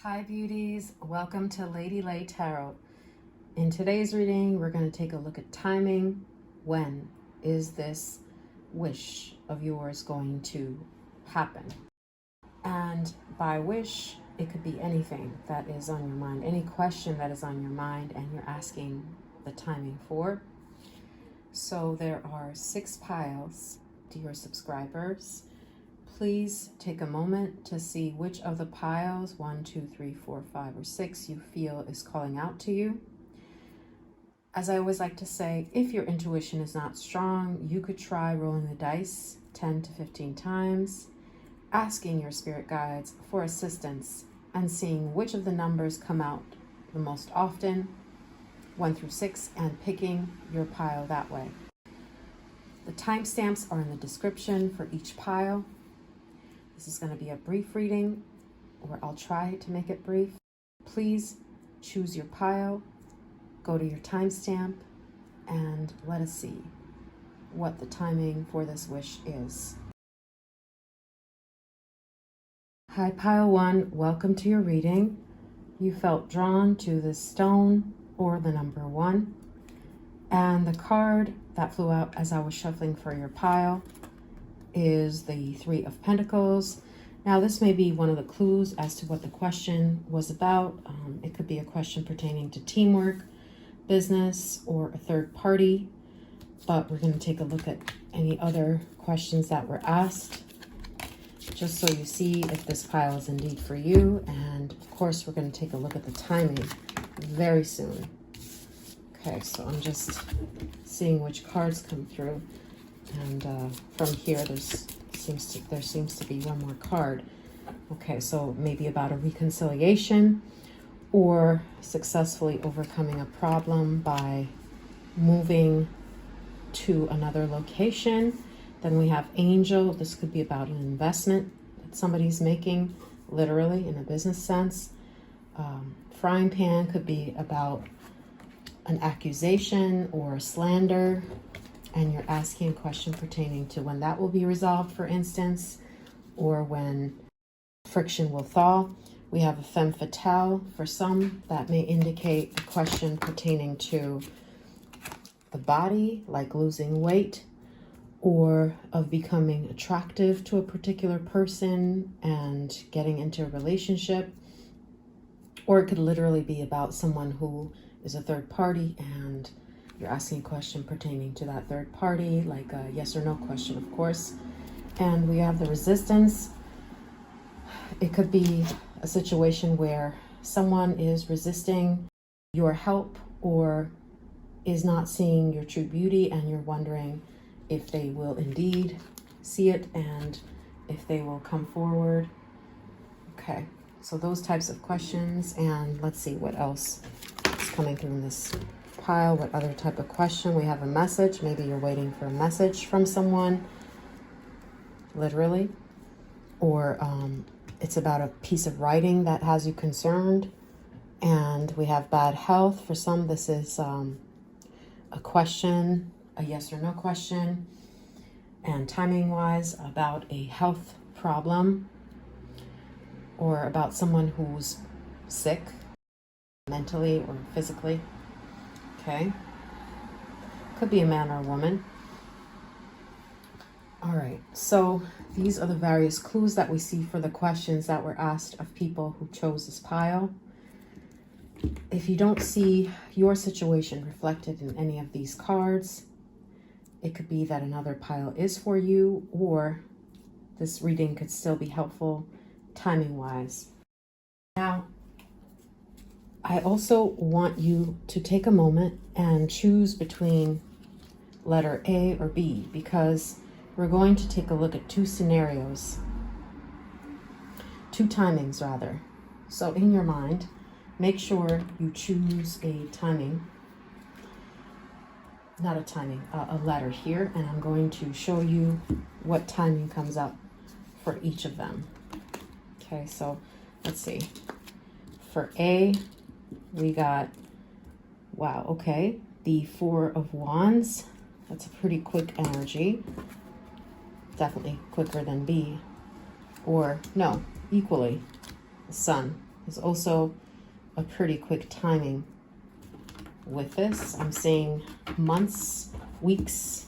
Hi beauties, welcome to Lady Lay Tarot. In today's reading, we're going to take a look at timing. When is this wish of yours going to happen? And by wish, it could be anything that is on your mind, any question that is on your mind and you're asking the timing for. So there are 6 piles, dear subscribers. Please take a moment to see which of the piles, 1, 2, 3, 4, 5, or 6, you feel is calling out to you. As I always like to say, if your intuition is not strong, you could try rolling the dice 10 to 15 times, asking your spirit guides for assistance and seeing which of the numbers come out the most often, 1 through 6, and picking your pile that way. The timestamps are in the description for each pile. This is going to be a brief reading, or I'll try to make it brief. Please choose your pile, go to your timestamp, and let us see what the timing for this wish is. Hi, pile 1, welcome to your reading. You felt drawn to this stone or the number 1. And the card that flew out as I was shuffling for your pile is the 3 of Pentacles. Now this may be one of the clues as to what the question was about. It could be a question pertaining to teamwork, business, or a third party, but we're going to take a look at any other questions that were asked, just so you see if this pile is indeed for you. And of course, we're going to take a look at the timing very soon. Okay, so I'm just seeing which cards come through. And from here, there seems to be one more card. Okay, so maybe about a reconciliation or successfully overcoming a problem by moving to another location. Then we have Angel. This could be about an investment that somebody's making, literally in a business sense. Frying Pan could be about an accusation or slander, and you're asking a question pertaining to when that will be resolved, for instance, or when friction will thaw. We have a femme fatale for some. That may indicate a question pertaining to the body, like losing weight, or of becoming attractive to a particular person and getting into a relationship. Or it could literally be about someone who is a third party and you're asking a question pertaining to that third party, like a yes or no question, of course. And we have the Resistance. It could be a situation where someone is resisting your help or is not seeing your true beauty, and you're wondering if they will indeed see it and if they will come forward. Okay, so those types of questions. And let's see what else is coming through in this pile. What other type of question? We have a message. Maybe you're waiting for a message from someone, literally, or it's about a piece of writing that has you concerned. And we have bad health. For some, this is a question, a yes or no question, and timing wise about a health problem or about someone who's sick mentally or physically. Okay, could be a man or a woman. All right, so these are the various clues that we see for the questions that were asked of people who chose this pile. If you don't see your situation reflected in any of these cards, it could be that another pile is for you, or this reading could still be helpful timing wise. Now, I also want you to take a moment and choose between letter A or B, because we're going to take a look at 2 scenarios, 2 timings rather. So in your mind, make sure you choose a timing, not a timing, a letter here, and I'm going to show you what timing comes up for each of them. Okay, so let's see. For A, we got, wow, okay, the 4 of Wands. That's a pretty quick energy. Definitely quicker than B. Or, no, equally, the Sun. There's also a pretty quick timing with this. I'm seeing months, weeks,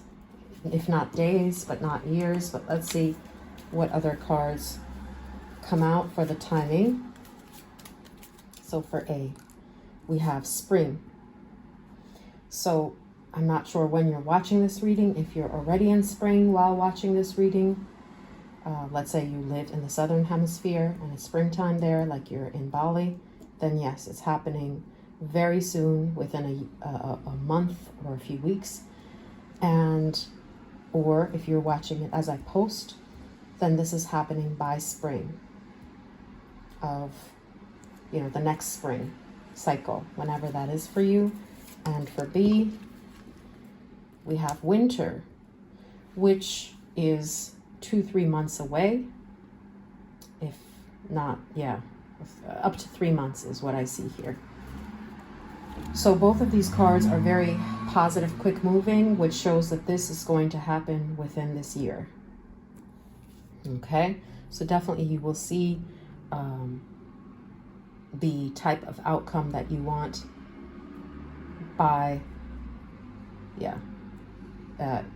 if not days, but not years. But let's see what other cards come out for the timing. So for A, we have spring. So I'm not sure when you're watching this reading, if you're already in spring while watching this reading. Let's say you live in the southern hemisphere and it's springtime there, like you're in Bali, then yes, it's happening very soon, within a month or a few weeks. And or if you're watching it as I post, then this is happening by spring of, you know, the next spring cycle, whenever that is for you. And for B, we have winter, which is 2-3 months away. If not, yeah, up to 3 months is what I see here. So both of these cards are very positive, quick moving, which shows that this is going to happen within this year. Okay, so definitely you will see the type of outcome that you want by,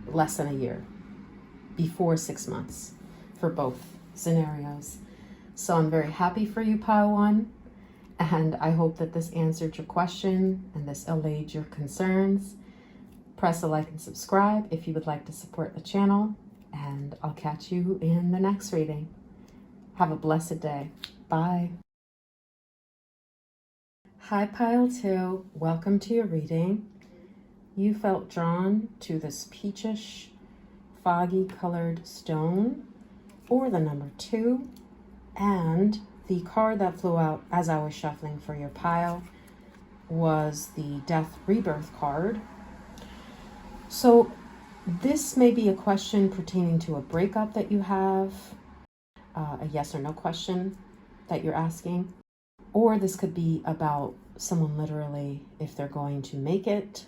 less than a year, before 6 months for both scenarios. So I'm very happy for you, Pile 1, and I hope that this answered your question and this allayed your concerns. Press a like and subscribe if you would like to support the channel, and I'll catch you in the next reading. Have a blessed day. Bye. Hi, Pile 2. Welcome to your reading. You felt drawn to this peachish, foggy colored stone, or the number 2, and the card that flew out as I was shuffling for your pile was the Death Rebirth card. So this may be a question pertaining to a breakup that you have, a yes or no question that you're asking, or this could be about someone literally, if they're going to make it,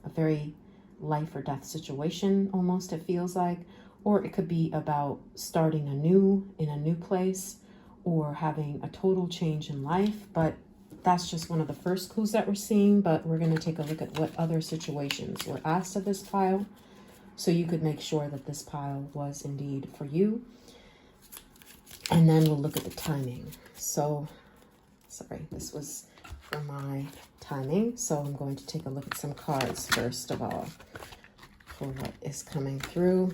a very life or death situation almost, it feels like, or it could be about starting anew in a new place or having a total change in life. But that's just one of the first clues that we're seeing, but we're going to take a look at what other situations were asked of this pile, so you could make sure that this pile was indeed for you. And then we'll look at the timing. So, sorry, this was for my timing. So I'm going to take a look at some cards first of all for what is coming through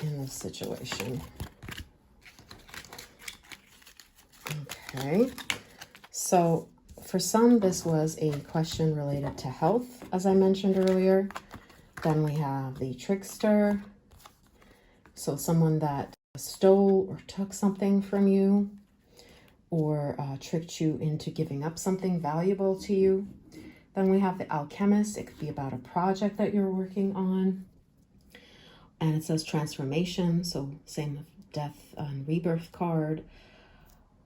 in this situation. Okay, so for some, this was a question related to health, as I mentioned earlier. Then we have the trickster. So someone that stole or took something from you, or tricked you into giving up something valuable to you. Then we have the alchemist. It could be about a project that you're working on. And it says transformation. So same with death and rebirth card.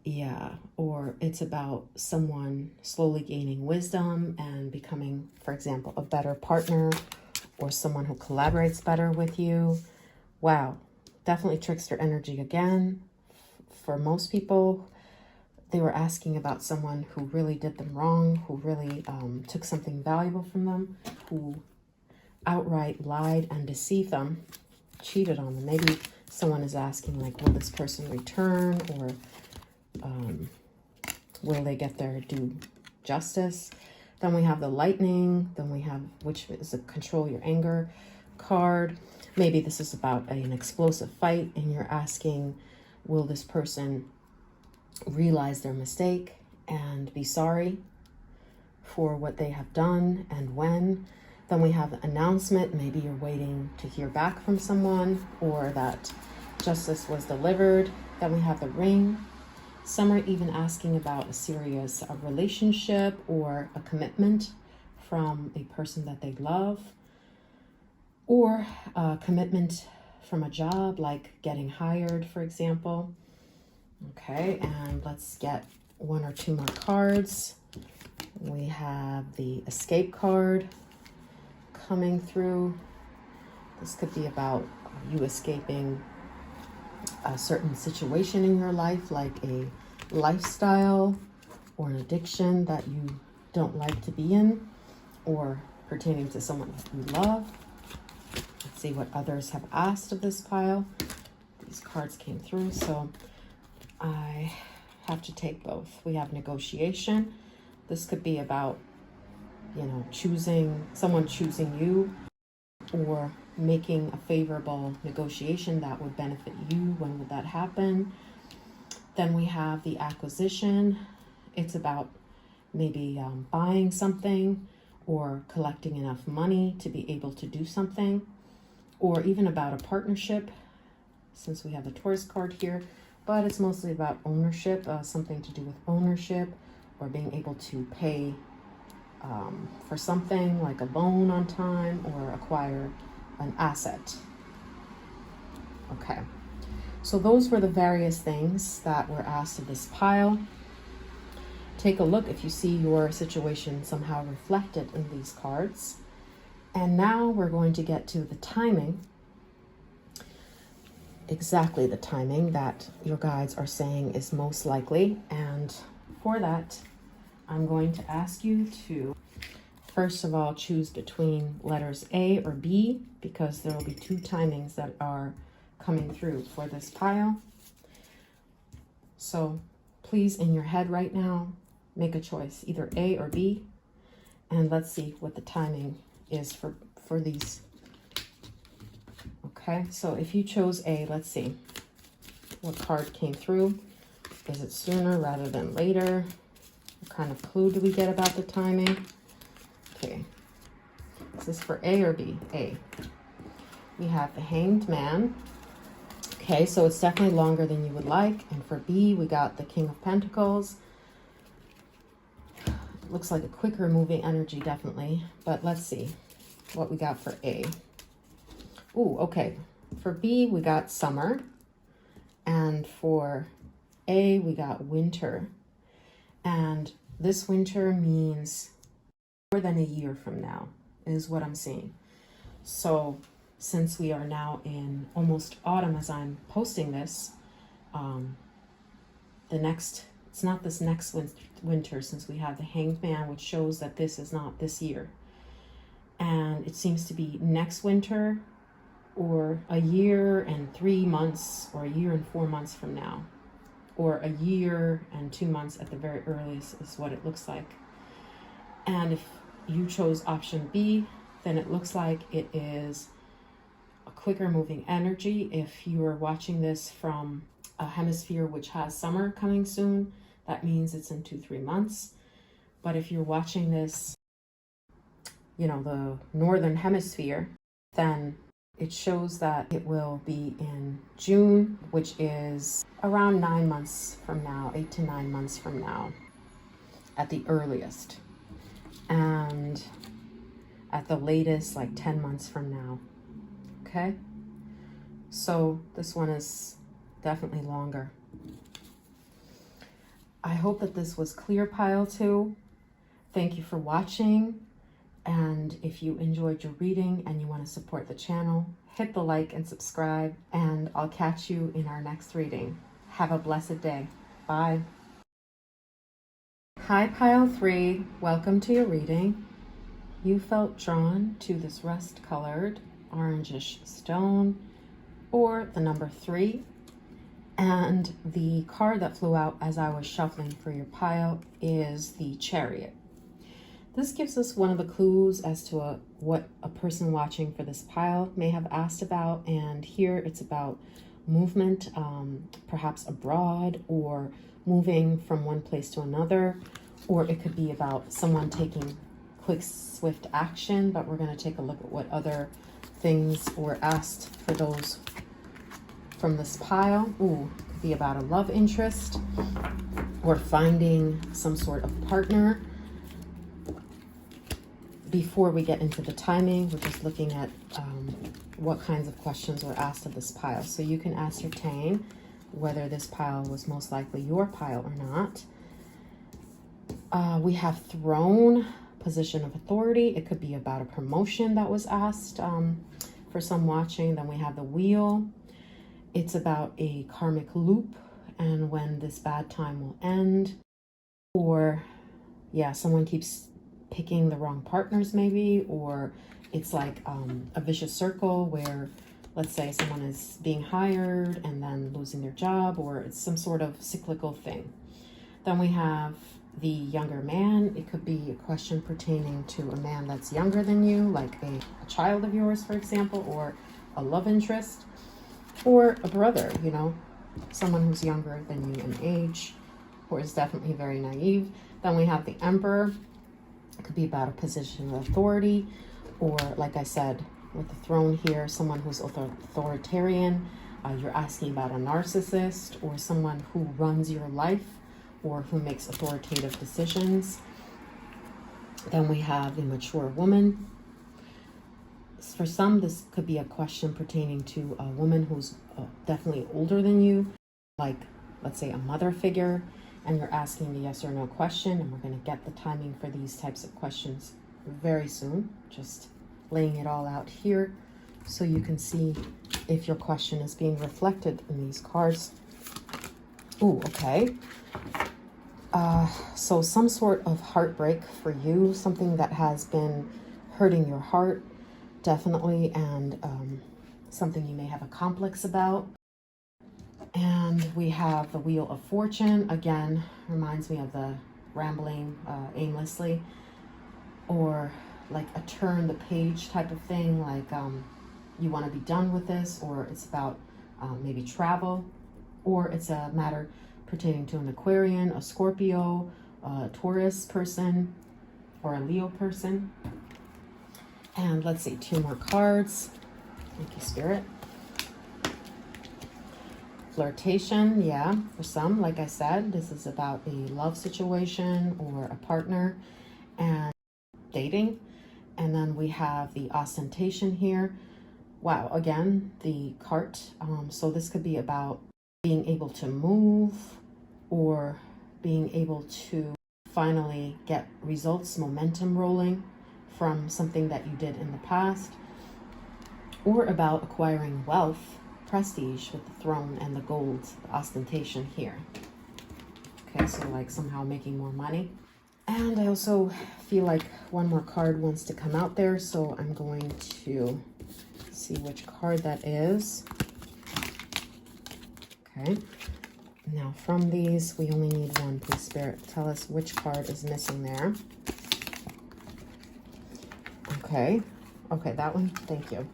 Yeah, or it's about someone slowly gaining wisdom and becoming, for example, a better partner or someone who collaborates better with you. Wow, definitely trickster energy again. For most people, they were asking about someone who really did them wrong, who really took something valuable from them, who outright lied and deceived them, cheated on them. Maybe someone is asking, like, will this person return, or will they get their due justice? Then we have the lightning. Then we have, which is a control your anger card. Maybe this is about an explosive fight, and you're asking, will this person realize their mistake and be sorry for what they have done, and when? Then we have the announcement. Maybe you're waiting to hear back from someone, or that justice was delivered. Then we have the ring. Some are even asking about a serious relationship or a commitment from a person that they love, or a commitment from a job, like getting hired, for example. Okay, and let's get one or two more cards. We have the escape card coming through. This could be about you escaping a certain situation in your life, like a lifestyle or an addiction that you don't like to be in, or pertaining to someone that you love. Let's see what others have asked of this pile. These cards came through, so I have to take both. We have negotiation. This could be about, you know, someone choosing you, or making a favorable negotiation that would benefit you. When would that happen? Then we have the acquisition. It's about maybe buying something or collecting enough money to be able to do something, or even about a partnership, since we have the Taurus card here, but it's mostly about ownership, something to do with ownership, or being able to pay for something like a loan on time, or acquire an asset. Okay, so those were the various things that were asked of this pile. Take a look if you see your situation somehow reflected in these cards. And now we're going to get to the timing, exactly the timing that your guides are saying is most likely. And for that, I'm going to ask you to, first of all, choose between letters A or B, because there will be two timings that are coming through for this pile. So please, in your head right now, make a choice, either A or B, and let's see what the timing is for these. Okay, so if you chose A, let's see what card came through. Is it sooner rather than later? What kind of clue do we get about the timing? Okay, is this for A or B? A. We have the Hanged Man. Okay, so it's definitely longer than you would like. And for B, we got the King of Pentacles. Looks like a quicker moving energy, definitely. But let's see what we got for A. Ooh, okay. For B, we got summer. And for A, we got winter. And this winter means more than a year from now, is what I'm seeing. So since we are now in almost autumn as I'm posting this, it's not this next winter, since we have the Hanged Man, which shows that this is not this year. And it seems to be next winter, or a year and 3 months, or a year and 4 months from now, or a year and 2 months at the very earliest is what it looks like. And if you chose option B, then it looks like it is a quicker moving energy. If you are watching this from a hemisphere which has summer coming soon, that means it's in 2-3 months. But if you're watching this, you know, the northern hemisphere, then it shows that it will be in June, which is around 9 months from now, 8 to 9 months from now at the earliest. And at the latest, like 10 months from now. Okay? So this one is definitely longer. I hope that this was clear, pile 2. Thank you for watching. And if you enjoyed your reading and you want to support the channel, hit the like and subscribe, and I'll catch you in our next reading. Have a blessed day. Bye. Hi, pile 3. Welcome to your reading. You felt drawn to this rust-colored orangish stone, or the number 3. And the card that flew out as I was shuffling for your pile is the Chariot. This gives us one of the clues as to what a person watching for this pile may have asked about. And here it's about movement, perhaps abroad, or moving from one place to another. Or it could be about someone taking quick, swift action. But we're going to take a look at what other things were asked for those from this pile. Ooh, could be about a love interest, or finding some sort of partner. Before we get into the timing, we're just looking at what kinds of questions were asked of this pile. So you can ascertain whether this pile was most likely your pile or not. We have Throne, position of authority. It could be about a promotion that was asked for some watching. Then we have the Wheel. It's about a karmic loop and when this bad time will end. Or yeah, someone keeps picking the wrong partners maybe, or it's like a vicious circle where, let's say, someone is being hired and then losing their job, or it's some sort of cyclical thing. Then we have the younger man. It could be a question pertaining to a man that's younger than you, like a child of yours, for example, or a love interest, or a brother, you know, someone who's younger than you in age, or is definitely very naive. Then we have the emperor. It could be about a position of authority, or like I said, with the throne here, someone who's authoritarian. You're asking about a narcissist or someone who runs your life or who makes authoritative decisions. Then we have a mature woman. For some, this could be a question pertaining to a woman who's definitely older than you, like, let's say, a mother figure, and you're asking a yes or no question, and we're going to get the timing for these types of questions very soon. Just laying it all out here so you can see if your question is being reflected in these cards. Ooh, okay. So some sort of heartbreak for you, something that has been hurting your heart, definitely, and something you may have a complex about. And we have the Wheel of Fortune. Again, reminds me of the rambling aimlessly, or like a turn the page type of thing, like you want to be done with this, or it's about maybe travel, or it's a matter pertaining to an Aquarian, a Scorpio, a Taurus person, or a Leo person. And let's see, 2 more cards. Thank you, Spirit. Flirtation, yeah, for some, like I said, this is about a love situation or a partner and dating. And then we have the ostentation here. Wow, again, the cart. So this could be about being able to move or being able to finally get results, momentum rolling from something that you did in the past, or about acquiring wealth, prestige with the throne and the gold, the ostentation here. Okay, so like somehow making more money. And I also feel like one more card wants to come out there, so I'm going to see which card that is. Okay. Now from these, we only need one, please, Spirit. Tell us which card is missing there. Okay. Okay, that one. Thank you.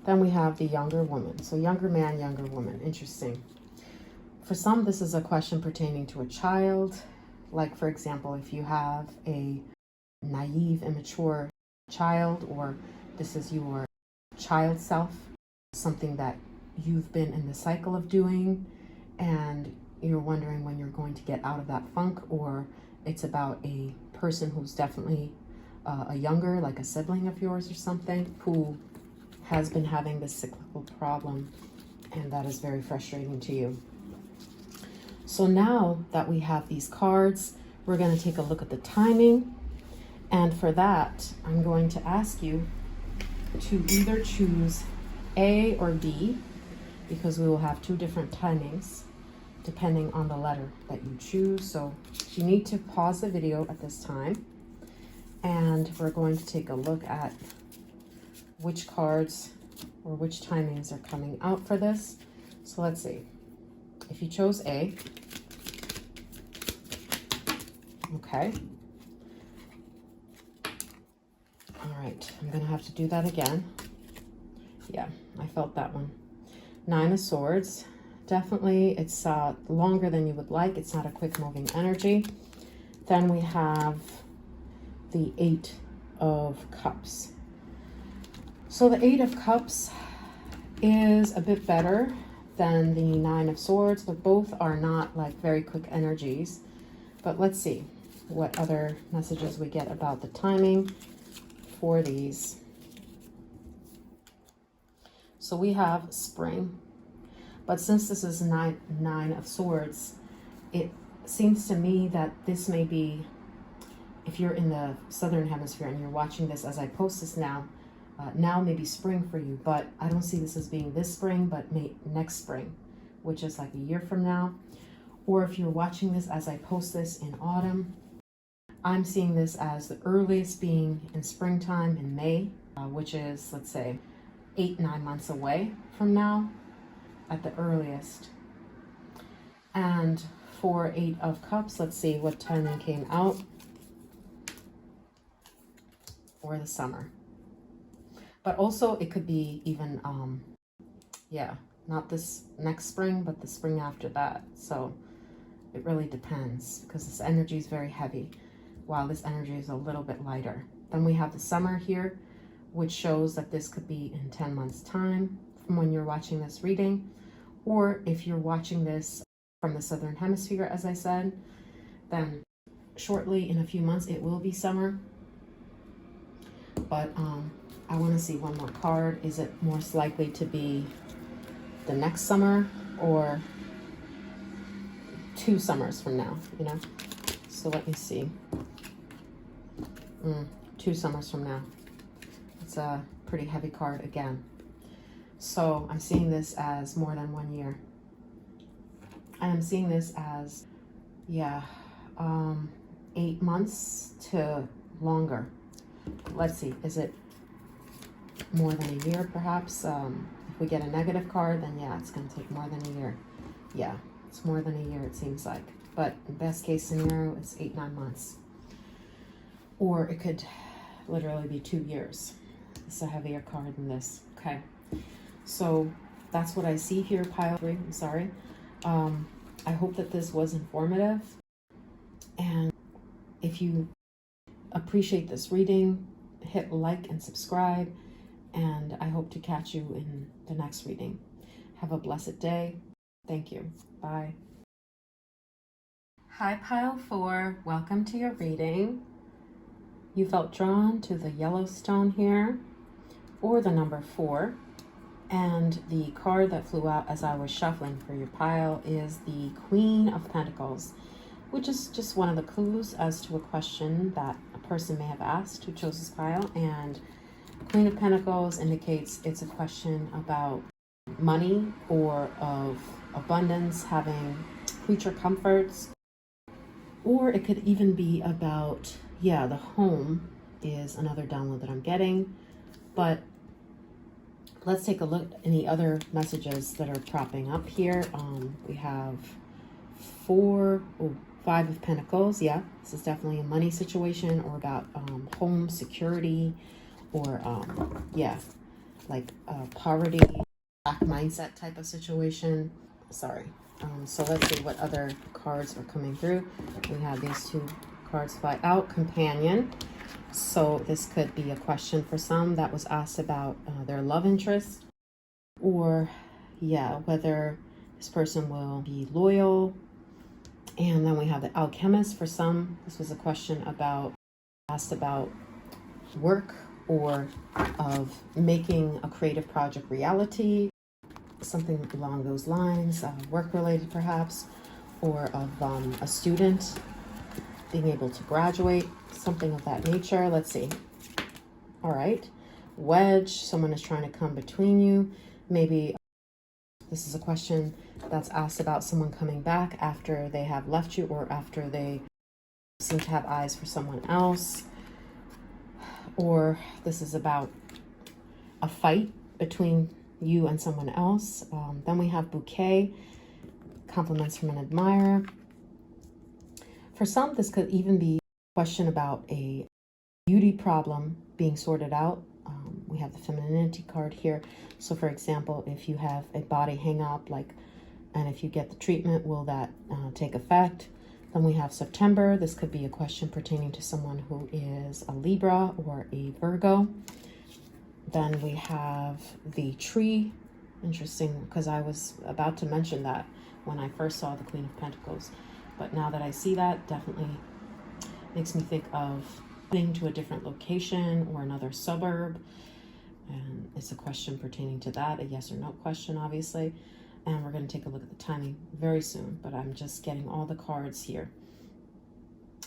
Then we have the younger woman. So younger man, younger woman. Interesting. For some, this is a question pertaining to a child. Like, for example, if you have a naive, immature child, or this is your child self, something that you've been in the cycle of doing, and you're wondering when you're going to get out of that funk, or it's about a person who's definitely a younger, like a sibling of yours or something, who has been having this cyclical problem, and that is very frustrating to you. So now that we have these cards, we're going to take a look at the timing. And for that, I'm going to ask you to either choose A or B, because we will have 2 different timings depending on the letter that you choose. So you need to pause the video at this time, and we're going to take a look at which cards or which timings are coming out for this. So let's see. If you chose A, okay. All right, I'm gonna have to do that again. Yeah, I felt that one. 9 of Swords. Definitely, it's longer than you would like. It's not a quick moving energy. Then we have the 8 of Cups. So the 8 of Cups is a bit better than the 9 of Swords, but both are not like very quick energies. But let's see what other messages we get about the timing for these. So we have spring, but since this is 9 of Swords, it seems to me that this may be, if you're in the Southern Hemisphere and you're watching this as I post this now, now may be spring for you, but I don't see this as being this spring, but next spring, which is like a year from now. Or if you're watching this as I post this in autumn, I'm seeing this as the earliest being in springtime in May, which is, let's say, 8-9 months away from now at the earliest. And for 8 of Cups, let's see what timing came out for the summer. But also it could be even, not this next spring, but the spring after that. So it really depends because this energy is very heavy, while this energy is a little bit lighter. Then we have the summer here, which shows that this could be in 10 months time from when you're watching this reading. Or if you're watching this from the Southern Hemisphere, as I said, then shortly in a few months, it will be summer. But I want to see one more card. Is it most likely to be the next summer or 2 summers from now, you know? So let me see. 2 summers from now. It's a pretty heavy card again. So I'm seeing this as more than 1 year. I am seeing this as, 8 months to longer. Let's see, is it more than a year perhaps? If we get a negative card, then yeah, it's going to take more than a year. Yeah, it's more than a year, it seems like. But best case scenario, it's 8-9 months. Or it could literally be 2 years. It's a heavier card than this. Okay, so that's what I see here, pile 3. I'm sorry. I hope that this was informative. And if you appreciate this reading, hit like and subscribe. And I hope to catch you in the next reading. Have a blessed day. Thank you. Bye. Hi, pile 4. Welcome to your reading. You felt drawn to the Yellowstone here, or the number 4. And the card that flew out as I was shuffling for your pile is the Queen of Pentacles, which is just one of the clues as to a question that a person may have asked who chose this pile. And Queen of Pentacles indicates it's a question about money or of abundance, having creature comforts, or it could even be about, the home is another download that I'm getting. But let's take a look at any other messages that are propping up here. We have 5 of Pentacles. Yeah, this is definitely a money situation or about home security or, like poverty, black mindset type of situation. Sorry. So let's see what other cards are coming through. We have these 2 cards fly out. Companion. So this could be a question for some that was asked about their love interest, or whether this person will be loyal. And then we have the Alchemist. For some, this was a question asked about work or of making a creative project reality, something along those lines, work related perhaps, or of a student being able to graduate, something of that nature. Let's see. All right. Wedge, someone is trying to come between you. Maybe this is a question that's asked about someone coming back after they have left you or after they seem to have eyes for someone else. Or this is about a fight between you and someone else. Then we have Bouquet, compliments from an admirer. For some, this could even be a question about a beauty problem being sorted out. We have the femininity card here. So for example, if you have a body hang up, and if you get the treatment, will that take effect? Then we have September. This could be a question pertaining to someone who is a Libra or a Virgo. Then we have the tree. Interesting, because I was about to mention that when I first saw the Queen of Pentacles. But now that I see that, definitely makes me think of moving to a different location or another suburb. And it's a question pertaining to that, a yes or no question, obviously. And we're going to take a look at the timing very soon, but I'm just getting all the cards here.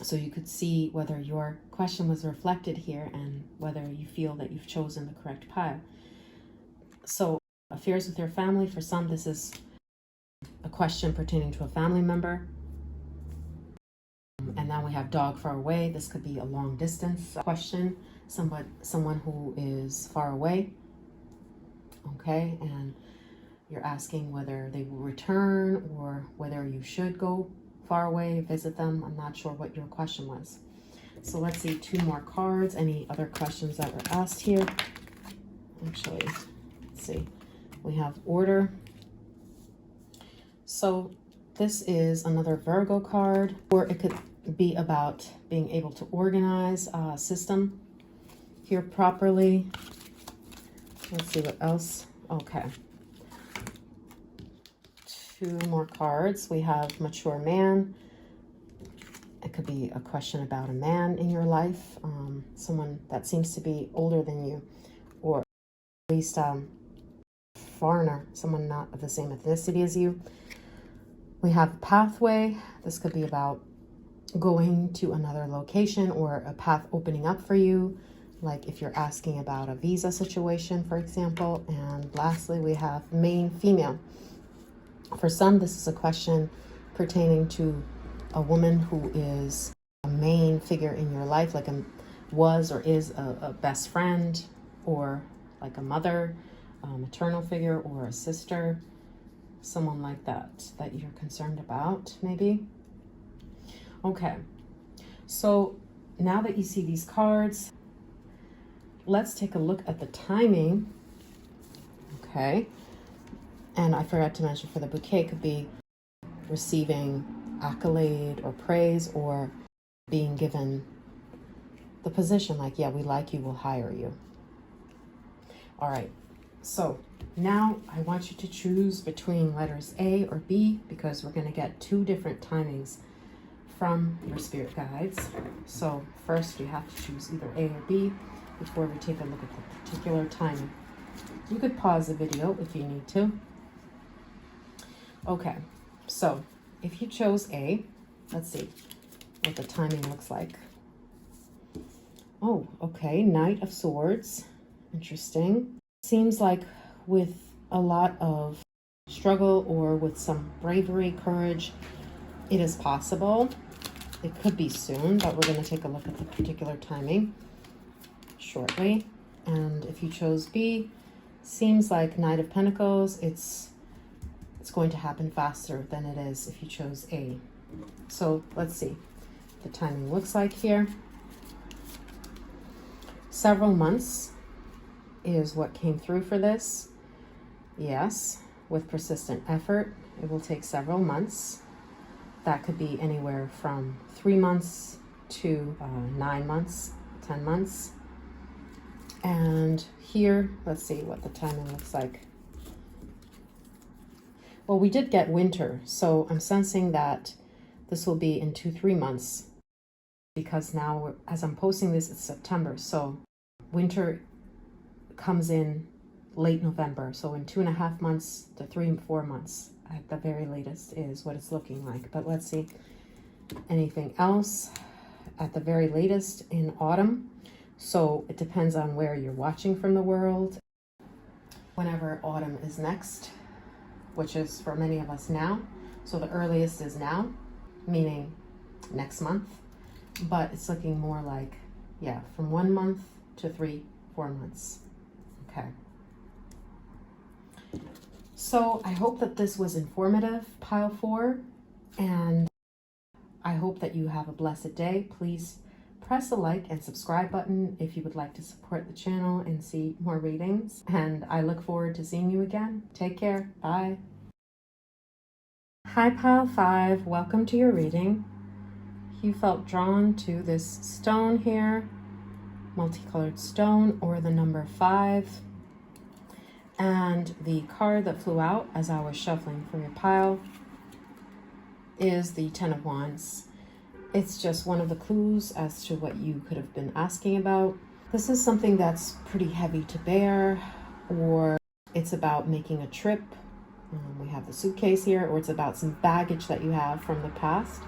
So you could see whether your question was reflected here and whether you feel that you've chosen the correct pile. So affairs with your family, for some, this is a question pertaining to a family member. And then we have dog far away. This could be a long distance question, someone who is far away. Okay, and you're asking whether they will return or whether you should go far away, visit them. I'm not sure what your question was. So let's see, 2 more cards. Any other questions that were asked here? Actually, let's see. We have order. So this is another Virgo card, or it could be about being able to organize a system here properly. Let's see what else. Okay. 2 more cards. We have mature man. It could be a question about a man in your life, someone that seems to be older than you, or at least foreigner, someone not of the same ethnicity as you. We have pathway. This could be about going to another location or a path opening up for you, like if you're asking about a visa situation, for example. And lastly, we have main female. For some, this is a question pertaining to a woman who is a main figure in your life, like was or is a best friend, or like a mother, maternal figure, or a sister, someone like that you're concerned about, maybe. Okay, so now that you see these cards, let's take a look at the timing. Okay, and I forgot to mention, for the bouquet, could be receiving accolade or praise, or being given the position, like, yeah, we like you, we'll hire you. All right, so now I want you to choose between letters A or B, because we're going to get 2 different timings from your spirit guides. So first you have to choose either A or B before we take a look at the particular timing. You could pause the video if you need to. Okay, so if you chose A, let's see what the timing looks like. Oh, okay, Knight of Swords. Interesting. Seems like with a lot of struggle or with some bravery, courage, it is possible. It could be soon, but we're going to take a look at the particular timing shortly. And if you chose B, seems like Knight of Pentacles. It's going to happen faster than it is if you chose A. So let's see what the timing looks like here. Several months is what came through for this. Yes, with persistent effort, it will take several months. That could be anywhere from 3 months to 9 months, 10 months. And here, let's see what the timing looks like. Well, we did get winter, so I'm sensing that this will be in 2-3 months, because now, as I'm posting this, it's September, so winter comes in late November, so in 2.5 months to 3-4 months at the very latest is what it's looking like. But let's see, anything else at the very latest in autumn. So it depends on where you're watching from the world. Whenever autumn is next, which is for many of us now. So the earliest is now, meaning next month. But it's looking more like, yeah, from 1 month to 3-4 months. Okay. So I hope that this was informative, pile 4. And I hope that you have a blessed day. Please press the like and subscribe button if you would like to support the channel and see more readings. And I look forward to seeing you again. Take care. Bye. Hi, pile 5. Welcome to your reading. You felt drawn to this stone here, multicolored stone, or the number 5. And the card that flew out as I was shuffling for your pile is the 10 of Wands. It's just one of the clues as to what you could have been asking about. This is something that's pretty heavy to bear, or it's about making a trip. We have the suitcase here, or it's about some baggage that you have from the past.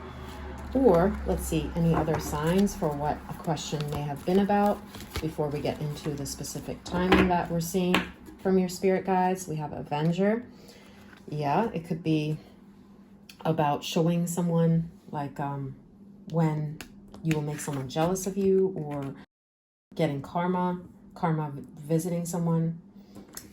Or let's see, any other signs for what a question may have been about before we get into the specific timing that we're seeing from your spirit guides. We have Avenger. Yeah, it could be about showing someone, like when you will make someone jealous of you, or getting karma visiting someone.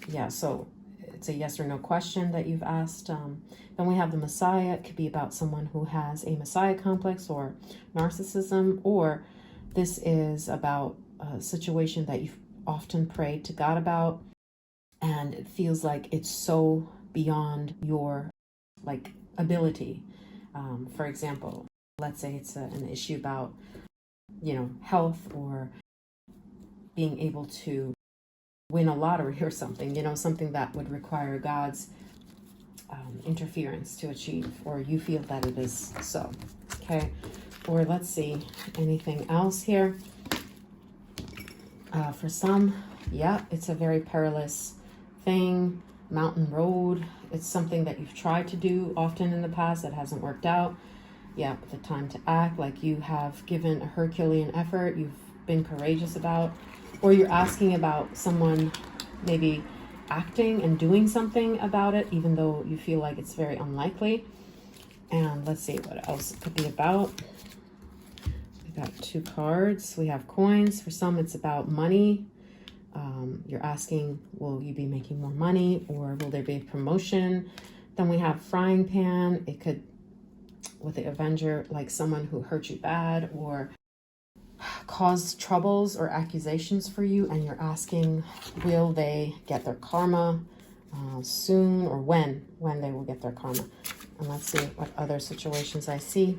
Yeah, so it's a yes or no question that you've asked. Then we have the Messiah. It could be about someone who has a Messiah complex or narcissism, or this is about a situation that you've often prayed to God about, and it feels like it's so beyond your like ability. For example, let's say it's an issue about, health, or being able to win a lottery or something, something that would require God's interference to achieve, or you feel that it is so. Okay, or let's see, anything else here? For some, yeah, it's a very perilous thing, mountain road. It's something that you've tried to do often in the past that hasn't worked out. Yeah, but the time to act, like you have given a Herculean effort, you've been courageous about, or you're asking about someone maybe acting and doing something about it, even though you feel like it's very unlikely. And let's see what else it could be about. We got 2 cards. We have coins. For some, it's about money. You're asking, will you be making more money, or will there be a promotion? Then we have frying pan. It could, with the Avenger, like someone who hurt you bad or caused troubles or accusations for you, and you're asking, will they get their karma soon, or when they will get their karma. And let's see what other situations I see.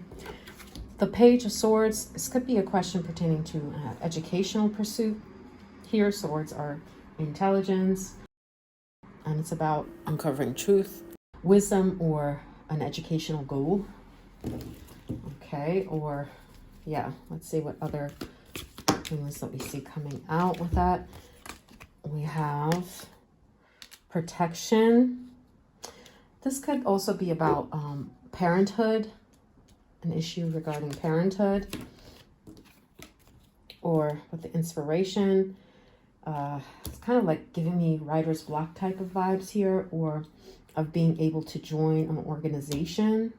The Page of Swords. This could be a question pertaining to educational pursuit. Here, swords are intelligence, and it's about uncovering truth, wisdom, or an educational goal. Okay, or yeah, let's see what other things that we see coming out with that. We have protection. This could also be about parenthood, an issue regarding parenthood, or with the inspiration. It's kind of like giving me writer's block type of vibes here, or of being able to join an organization.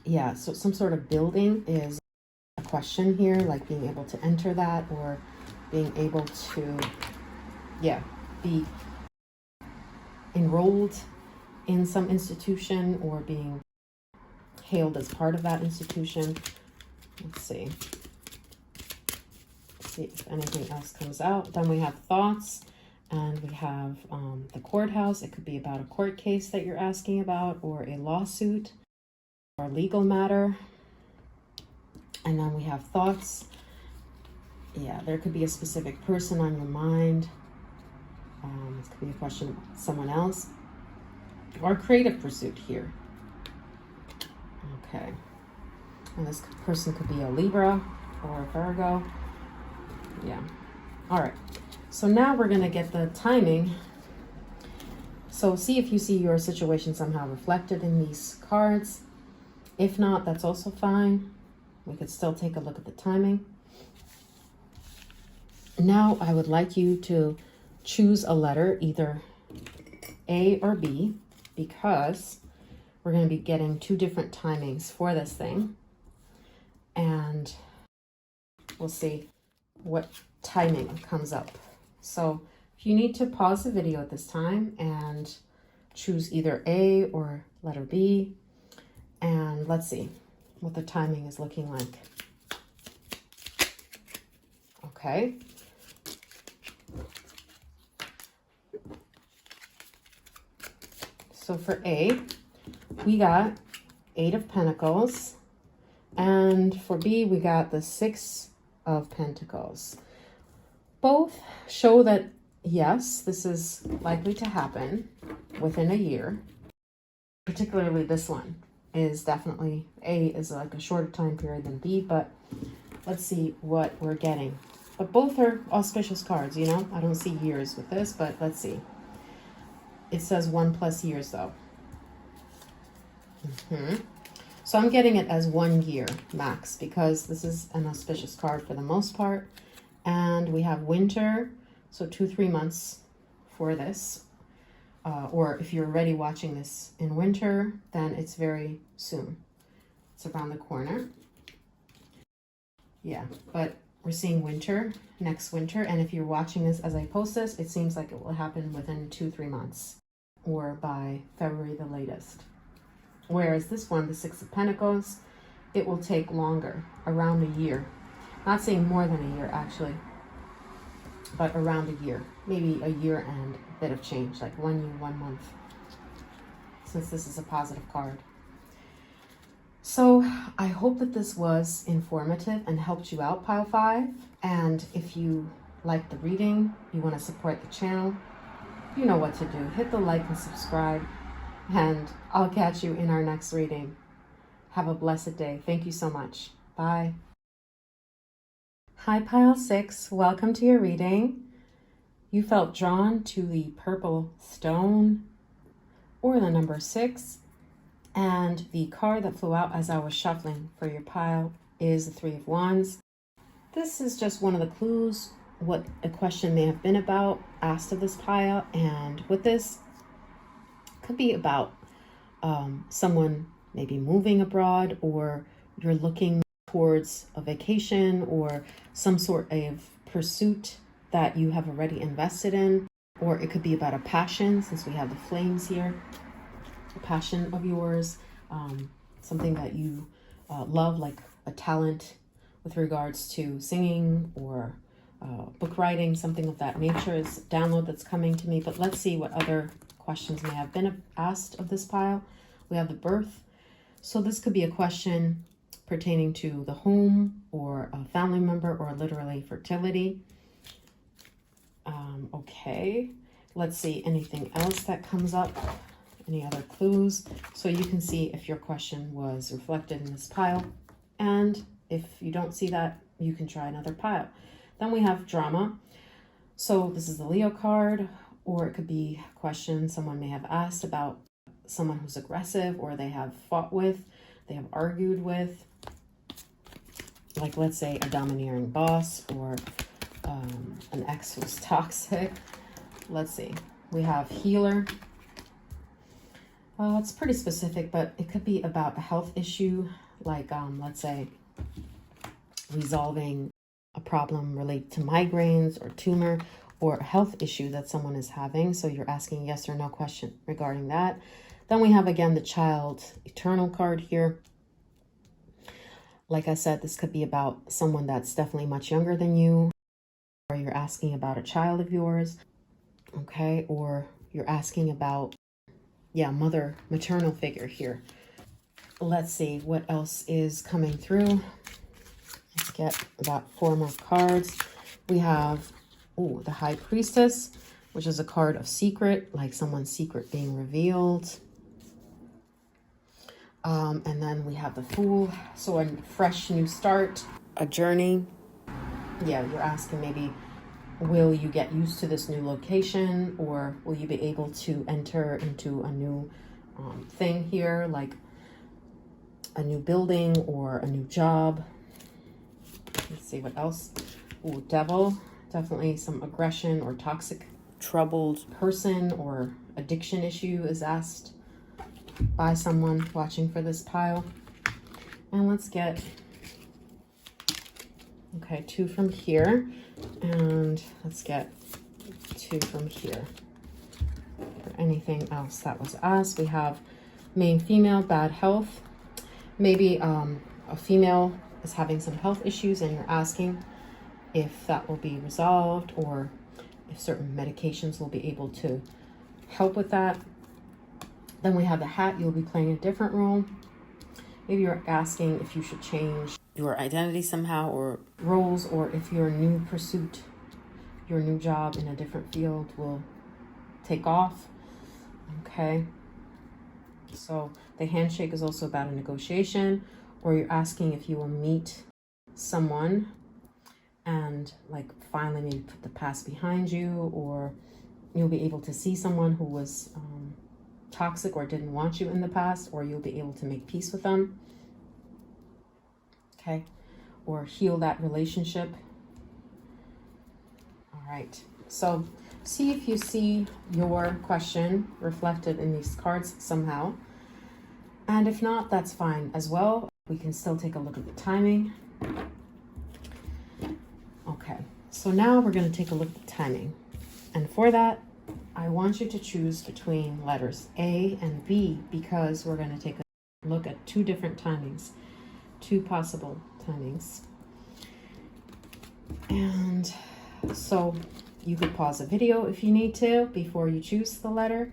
Yeah, so some sort of building is a question here, like being able to enter that, or being able to, be enrolled in some institution, or being hailed as part of that institution. Let's see if anything else comes out. Then we have thoughts, and we have the courthouse. It could be about a court case that you're asking about, or a lawsuit, or a legal matter. And then we have thoughts. Yeah, there could be a specific person on your mind. This could be a question about someone else, or creative pursuit here. Okay, and this person could be a Libra or a Virgo. Yeah. All right. So now we're going to get the timing. So see if you see your situation somehow reflected in these cards. If not, that's also fine. We could still take a look at the timing. Now I would like you to choose a letter, either A or B, because we're going to be getting 2 different timings for this thing. And we'll see what timing comes up. So if you need to pause the video at this time and choose either A or letter B, and let's see what the timing is looking like. Okay. So for A, we got 8 of Pentacles, and for B, we got the 6 of Pentacles. Both show that, yes, this is likely to happen within a year. Particularly this one is definitely, A is like a shorter time period than B, but let's see what we're getting. But both are auspicious cards, I don't see years with this, but let's see. It says 1+ years though. So I'm getting it as 1 year max, because this is an auspicious card for the most part. And we have winter, so 2-3 months for this. or if you're already watching this in winter, then it's very soon. It's around the corner. Yeah, but we're seeing winter, next winter. And if you're watching this as I post this, it seems like it will happen within 2-3 months or by February the latest. Whereas this one, the Six of Pentacles, it will take longer, around a year. Not saying more than a year actually, but around a year, maybe a year and a bit of change, like 1 year, 1 month, since this is a positive card. So I hope that this was informative and helped you out, Pile 5. And if you like the reading, you want to support the channel, you know what to do. Hit the like and subscribe, and I'll catch you in our next reading. Have a blessed day. Thank you so much. Bye. Hi, Pile 6. Welcome to your reading. You felt drawn to the purple stone or the number 6. And the card that flew out as I was shuffling for your pile is the Three of Wands. This is just one of the clues what a question may have been about asked of this pile. And with this, could be about someone maybe moving abroad, or you're looking towards a vacation or some sort of pursuit that you have already invested in. Or it could be about a passion, since we have the flames here. A passion of yours, something that you love, like a talent with regards to singing or book writing, something of that nature is download that's coming to me. But let's see what other questions may have been asked of this pile. We have the birth. So this could be a question pertaining to the home or a family member, or literally fertility. Okay, let's see anything else that comes up. Any other clues? So you can see if your question was reflected in this pile. And if you don't see that, you can try another pile. Then we have drama. So this is the Leo card, or it could be a question someone may have asked about someone who's aggressive, or they have fought with, they have argued with, like let's say a domineering boss, or an ex who's toxic. Let's see. We have healer. It's pretty specific, but it could be about a health issue, like let's say resolving a problem related to migraines or tumor, or a health issue that someone is having. So you're asking yes or no question regarding that. Then we have again the child eternal card here. Like I said, this could be about someone that's definitely much younger than you, or you're asking about a child of yours, okay? Or you're asking about, yeah, maternal figure here. Let's see what else is coming through. Let's get about 4 more cards. We have, the High Priestess, which is a card of secret, like someone's secret being revealed. And then we have the Fool, so a fresh new start, a journey. Yeah, you're asking maybe, will you get used to this new location, or will you be able to enter into a new thing here, like a new building or a new job. Let's see what else. Devil, definitely some aggression or toxic, troubled person or addiction issue is asked by someone watching for this pile. And let's get, okay, 2 from here, and let's get 2 from here. For anything else that was asked, we have main female, bad health. Maybe a female is having some health issues, and you're asking if that will be resolved, or if certain medications will be able to help with that. Then we have the Hat. You'll be playing a different role. Maybe you're asking if you should change your identity somehow, or roles, or if your new pursuit, your new job in a different field will take off. Okay. So the handshake is also about a negotiation, or you're asking if you will meet someone and like finally maybe put the past behind you, or you'll be able to see someone who was toxic or didn't want you in the past, or you'll be able to make peace with them. Okay. Or heal that relationship. All right. So see if you see your question reflected in these cards somehow. And if not, that's fine as well. We can still take a look at the timing. Okay, so now we're going to take a look at the timing. And for that, I want you to choose between letters A and B, because we're going to take a look at two different timings, two possible timings. And so you could pause the video if you need to before you choose the letter,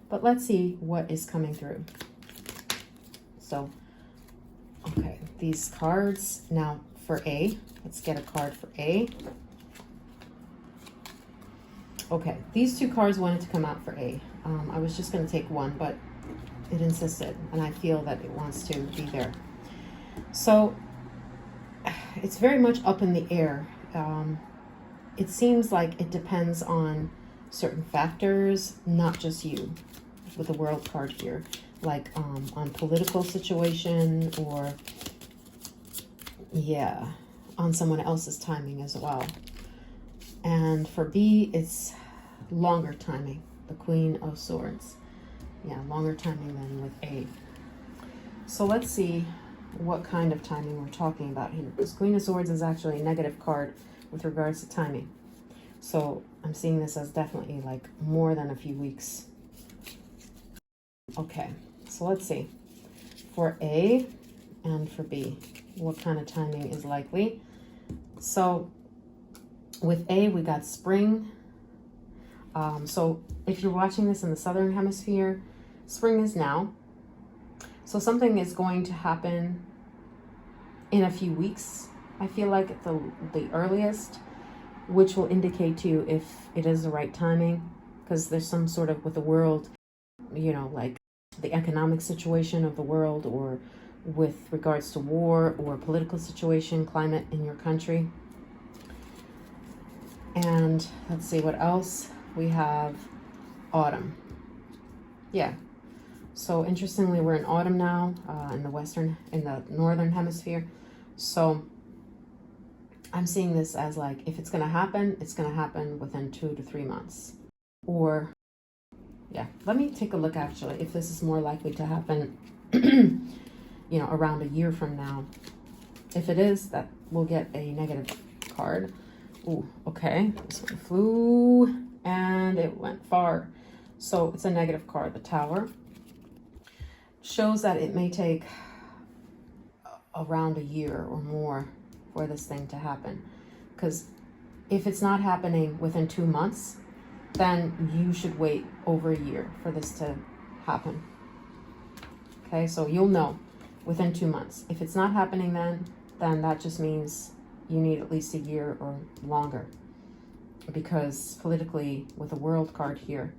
but let's see what is coming through. So, okay, these cards. Now for A, let's get a card for A. Okay, these two cards wanted to come out for A. I was just going to take one, but it insisted, and I feel that it wants to be there. So it's very much up in the air. It seems like it depends on certain factors, not just you, with the World card here, like on political situation, or yeah, on someone else's timing as well. And for B, it's longer timing, the Queen of Swords. Yeah, longer timing than with A. So let's see what kind of timing we're talking about here. This Queen of Swords is actually a negative card with regards to timing. So I'm seeing this as definitely like more than a few weeks. Okay, so let's see. For A and for B, what kind of timing is likely? So with A, we got spring. So if you're watching this in the Southern Hemisphere, spring is now. So something is going to happen in a few weeks, I feel like at the earliest, which will indicate to you if it is the right timing, because there's some sort of, with the world, you know, like the economic situation of the world, or with regards to war or political situation, climate in your country. And let's see what else. We have autumn. Yeah. So interestingly, we're in autumn now, in the northern hemisphere. So I'm seeing this as like, if it's going to happen, it's going to happen within 2 to 3 months. Or, yeah, let me take a look actually, if this is more likely to happen, you know, around a year from now. If it is, that we'll get a negative card. Ooh, okay, this one flew and it went far. So it's a negative card, the Tower. Shows that it may take around a year or more for this thing to happen. Because if it's not happening within 2 months, then you should wait over a year for this to happen. Okay, so you'll know within 2 months. If it's not happening then that just means you need at least a year or longer. Because politically, with the World card here,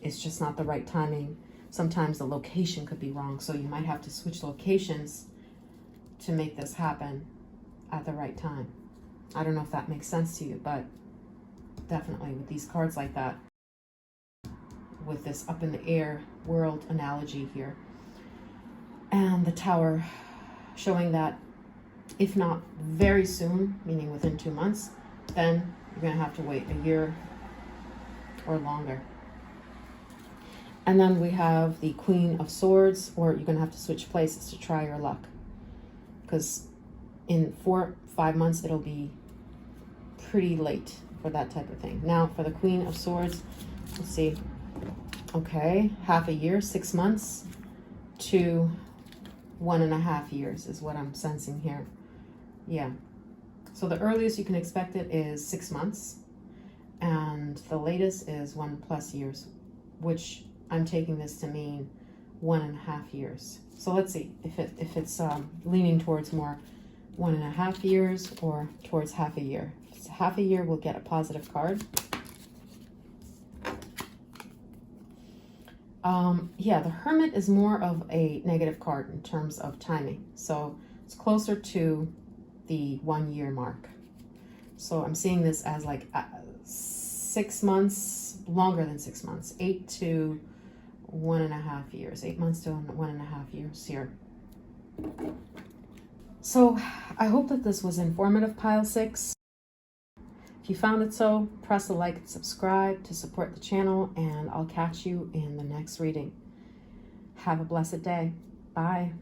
it's just not the right timing. Sometimes the location could be wrong, so you might have to switch locations to make this happen at the right time. I don't know if that makes sense to you, but definitely with these cards like that, with this up in the air world analogy here, and the Tower showing that if not very soon, meaning within 2 months, then you're going to have to wait a year or longer. And then we have the Queen of Swords, or you're going to have to switch places to try your luck. Because in 4 or 5 months, it'll be pretty late for that type of thing. Now, for the Queen of Swords, let's see. Okay, half a year, 6 months to 1.5 years is what I'm sensing here. Yeah. So the earliest you can expect it is 6 months. And the latest is 1+ years, which I'm taking this to mean 1.5 years. So let's see if it's leaning towards more 1.5 years or towards half a year. If it's half a year, we'll get a positive card. Yeah, the Hermit is more of a negative card in terms of timing. So it's closer to the 1 year mark. So I'm seeing this as like 6 months, longer than 6 months, 8 to 1.5 years, 8 months to 1.5 years here. So I hope that this was informative, pile 6. If If you found it so, press the like and subscribe to support the channel, and I'll catch you in the next reading. Have a blessed day. Bye.